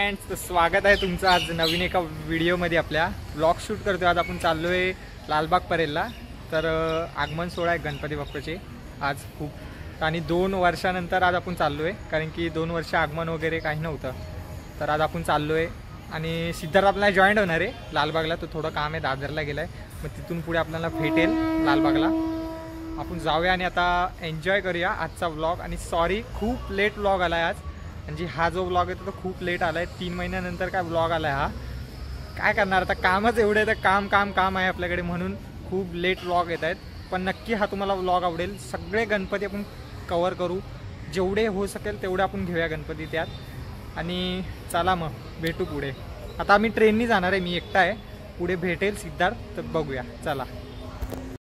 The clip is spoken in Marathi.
फ्रेंड्स, तर स्वागत आहे तुमचं आज नवीन एका व्हिडिओमध्ये. आपल्या व्लॉग शूट करतो. आज आपण चाललो आहे लालबाग परेलला. तर आगमन सोहळा आहे गणपती बाप्पाचे आज खूप, आणि 2 वर्षानंतर आज आपण चाललो आहे, कारण की 2 वर्ष आगमन वगैरे काही नव्हतं. तर आज आपण चाललो आहे आणि सिद्धार्थ आपल्याला जॉईंट होणार आहे लालबागला. तो थोडं काम आहे, दादरला गेला आहे, मग तिथून पुढे आपल्याला भेटेल लालबागला. आपण जाऊया आणि आता एन्जॉय करूया आजचा व्लॉग. आणि सॉरी, खूप लेट व्लॉग आला आहे आज. म्हणजे हा जो व्लॉग आहे तो खूप लेट आला आहे. 3 महिन्यानंतर काय व्लॉग आला आहे हा. काय करणार आता, कामच एवढं आहे, तर काम आहे आपल्याकडे, म्हणून खूप लेट व्लॉग येत आहेत. पण नक्की हा तुम्हाला व्लॉग आवडेल. सगळे गणपती आपण कवर करू, जेवढे होऊ शकेल तेवढे आपण घेऊया गणपती त्यात. आणि चला मग भेटू पुढे. आता आम्ही ट्रेननी जाणार आहे, मी एकटा आहे. पुढे भेटेल सिद्धार्थ, तर बघूया. चला.